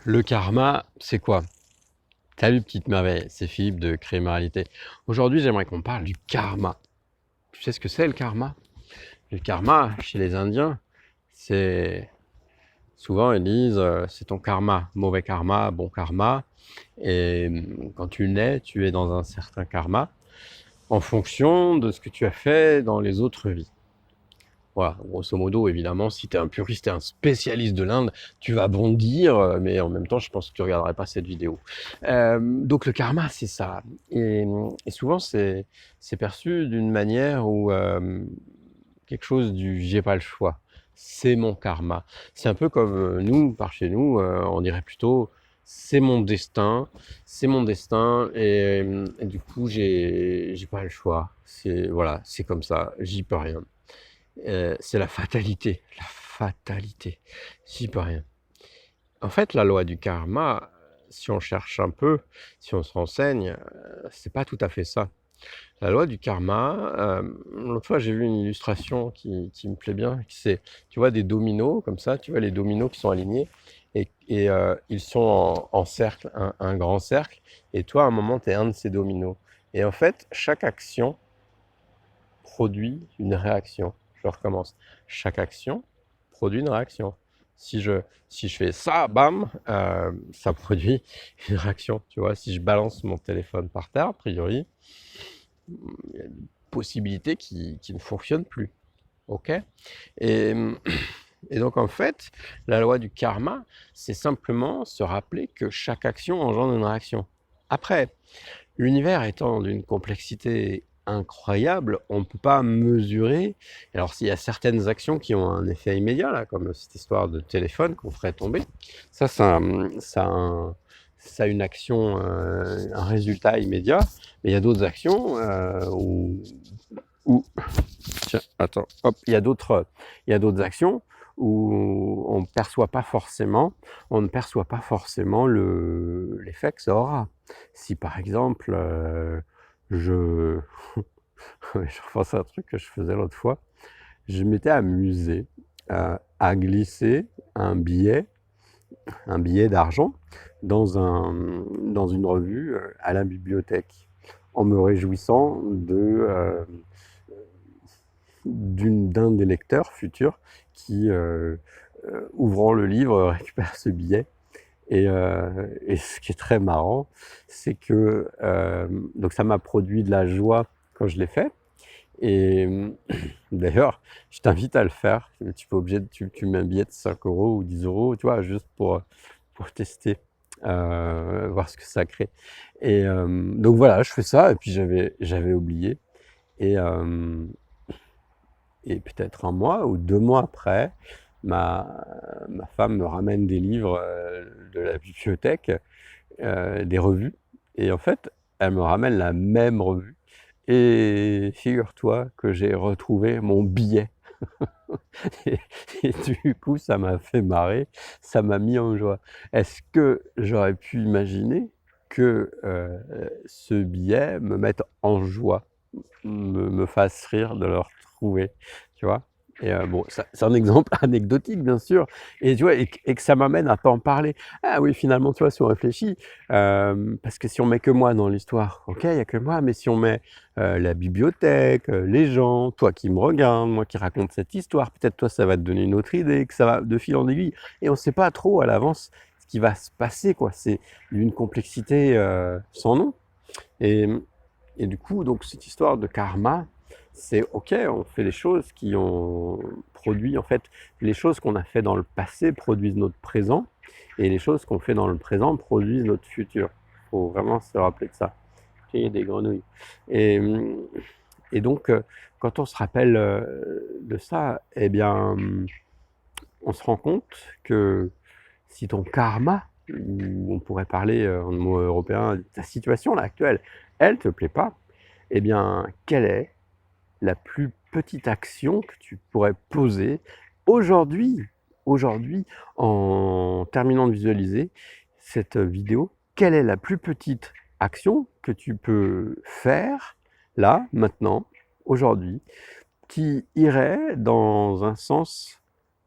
Le karma, c'est quoi? Salut petite merveille, c'est Philippe de Créer ma réalité. Aujourd'hui, j'aimerais qu'on parle du karma. Tu sais ce que c'est le karma? Le karma, chez les Indiens, c'est souvent ils disent c'est ton karma, mauvais karma, bon karma. Et quand tu nais, tu es dans un certain karma en fonction de ce que tu as fait dans les autres vies. Voilà, grosso modo, évidemment, si tu es un puriste et un spécialiste de l'Inde, tu vas bondir, mais en même temps, je pense que tu ne regarderais pas cette vidéo. Donc le karma, c'est ça. Et souvent, c'est perçu d'une manière où quelque chose du j'ai pas le choix. C'est mon karma. C'est un peu comme nous, par chez nous, on dirait plutôt c'est mon destin, et du coup, j'ai pas le choix. C'est voilà, c'est comme ça, j'y peux rien. C'est la fatalité. La fatalité. J'y peux rien. En fait, la loi du karma, si on cherche un peu, si on se renseigne, c'est pas tout à fait ça. La loi du karma, l'autre fois j'ai vu une illustration qui me plaît bien, c'est, tu vois des dominos comme ça, tu vois les dominos qui sont alignés et ils sont en cercle, un grand cercle, et toi à un moment tu es un de ces dominos. Et en fait, chaque action produit une réaction. Je recommence. Chaque action produit une réaction. Si je, si je fais ça, bam, ça produit une réaction. Tu vois, si je balance mon téléphone par terre, a priori, il y a une possibilité qui ne fonctionne plus. OK? Et, et donc, en fait, la loi du karma, c'est simplement se rappeler que chaque action engendre une réaction. Après, l'univers étant d'une complexité incroyable, on ne peut pas mesurer. Alors, s'il y a certaines actions qui ont un effet immédiat, là, comme cette histoire de téléphone qu'on ferait tomber, ça a une action, un résultat immédiat. Mais il y a d'autres actions où tiens, attends, hop, il y a d'autres actions où on ne perçoit pas forcément, l'effet que ça aura. Si par exemple, je, je repense à un truc que je faisais l'autre fois, je m'étais amusé à glisser un billet d'argent dans une revue à la bibliothèque, en me réjouissant d'un des lecteurs futurs qui, ouvrant le livre, récupère ce billet. Et ce qui est très marrant, c'est que donc ça m'a produit de la joie quand je l'ai fait. Et d'ailleurs, je t'invite à le faire. Tu peux obligé, tu mets un billet de 5 euros ou 10 euros, tu vois, juste pour tester, voir ce que ça crée. Et donc voilà, je fais ça, et puis j'avais oublié. Et, et peut-être un mois ou 2 mois après, ma femme me ramène des livres de la bibliothèque, des revues. Et en fait, elle me ramène la même revue. Et figure-toi que j'ai retrouvé mon billet. Et, et du coup, ça m'a fait marrer, ça m'a mis en joie. Est-ce que j'aurais pu imaginer que ce billet me mette en joie, me fasse rire de le retrouver, tu vois? Et bon, c'est un exemple anecdotique, bien sûr, et tu vois, et que ça m'amène à t'en parler. Ah oui, finalement, tu vois, si on réfléchit, parce que si on met que moi dans l'histoire, OK, il y a que moi, mais si on met la bibliothèque, les gens, toi qui me regardes, moi qui raconte cette histoire, peut-être toi, ça va te donner une autre idée, que ça va de fil en aiguille, et on ne sait pas trop à l'avance ce qui va se passer, quoi. C'est d'une complexité sans nom. Et, et du coup, donc cette histoire de karma, c'est OK, on fait les choses qui ont produit, en fait, les choses qu'on a fait dans le passé produisent notre présent, et les choses qu'on fait dans le présent produisent notre futur. Il faut vraiment se rappeler de ça. Il y a des grenouilles. Et, et donc, quand on se rappelle de ça, eh bien, on se rend compte que si ton karma, ou on pourrait parler en mot européen, ta situation là, actuelle, elle te plaît pas, eh bien, quelle est la plus petite action que tu pourrais poser aujourd'hui, aujourd'hui, en terminant de visualiser cette vidéo? Quelle est la plus petite action que tu peux faire là, maintenant, aujourd'hui, qui irait dans un sens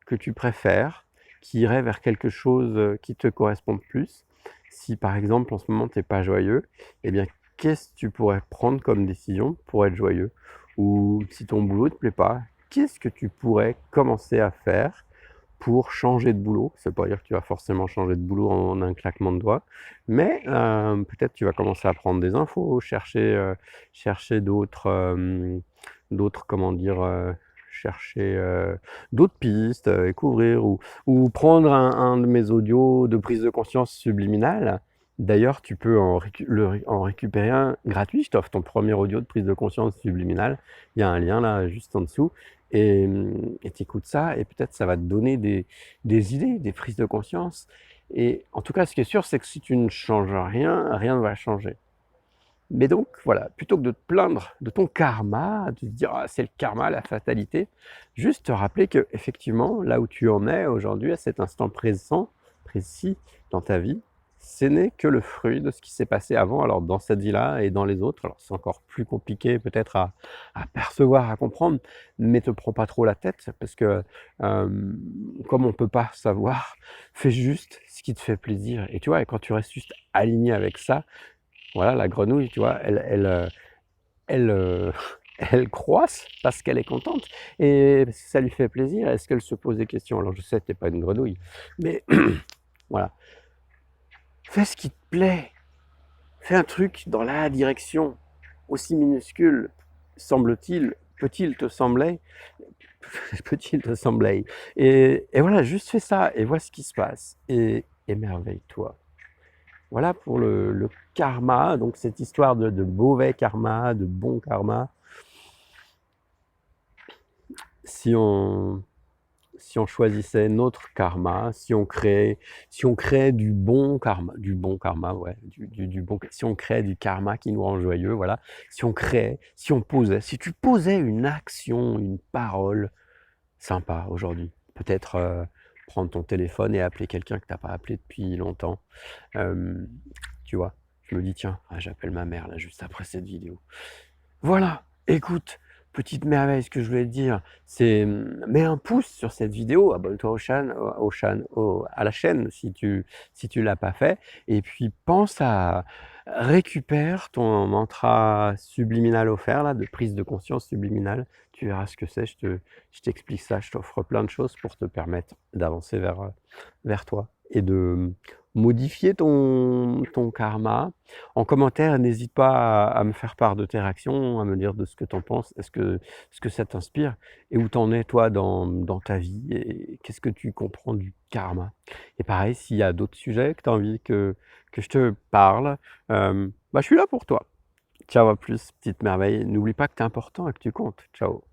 que tu préfères qui irait vers quelque chose qui te corresponde plus. Si par exemple en ce moment tu n'es pas joyeux, eh bien qu'est-ce que tu pourrais prendre comme décision pour être joyeux? Ou si ton boulot ne te plaît pas, qu'est-ce que tu pourrais commencer à faire pour changer de boulot? Ça ne veut pas dire que tu vas forcément changer de boulot en un claquement de doigts, mais peut-être tu vas commencer à prendre des infos, chercher d'autres, comment dire, chercher d'autres pistes, découvrir ou prendre un de mes audios de prise de conscience subliminale. D'ailleurs, tu peux en récupérer un gratuit. Je t'offre ton premier audio de prise de conscience subliminale. Il y a un lien là juste en dessous. Et tu écoutes ça et peut-être ça va te donner des idées, des prises de conscience. Et en tout cas, ce qui est sûr, c'est que si tu ne changes rien, rien ne va changer. Mais donc, voilà, plutôt que de te plaindre de ton karma, de te dire ah, c'est le karma, la fatalité, juste te rappeler que effectivement, là où tu en es aujourd'hui, à cet instant présent, précis dans ta vie, ce n'est que le fruit de ce qui s'est passé avant, alors dans cette vie-là et dans les autres. Alors c'est encore plus compliqué peut-être à percevoir, à comprendre, mais te prends pas trop la tête, parce que comme on peut pas savoir, fais juste ce qui te fait plaisir. Et tu vois, et quand tu restes juste aligné avec ça, voilà, la grenouille, tu vois, elle, elle croisse parce qu'elle est contente et ça lui fait plaisir. Est-ce qu'elle se pose des questions? Alors je sais que tu n'es pas une grenouille, mais voilà. Fais ce qui te plaît. Fais un truc dans la direction, aussi minuscule, semble-t-il, peut-il te sembler, peut-il te sembler. Et voilà, juste fais ça et vois ce qui se passe et émerveille-toi. Voilà pour le karma, donc cette histoire de mauvais karma, de bon karma. Si on, si on choisissait notre karma, si on crée du bon karma, ouais, si on crée du karma qui nous rend joyeux, voilà, si tu posais une action, une parole sympa aujourd'hui, peut-être prendre ton téléphone et appeler quelqu'un que tu n'as pas appelé depuis longtemps. Tu vois, je me dis, tiens, j'appelle ma mère là juste après cette vidéo. Voilà, écoute, petite merveille, ce que je voulais te dire, c'est mets un pouce sur cette vidéo, abonne-toi à la chaîne si tu l'as pas fait, et puis pense à récupère ton mantra subliminal offert là, de prise de conscience subliminale. Tu verras ce que c'est, je t'explique ça, je t'offre plein de choses pour te permettre d'avancer vers toi et de modifier ton karma. En commentaire, n'hésite pas à me faire part de tes réactions, à me dire de ce que tu en penses, est-ce que ça t'inspire et où t'en es toi dans ta vie et qu'est-ce que tu comprends du karma. Et pareil, s'il y a d'autres sujets que tu as envie que je te parle, je suis là pour toi. Ciao, à plus, petite merveille. N'oublie pas que tu es important et que tu comptes. Ciao.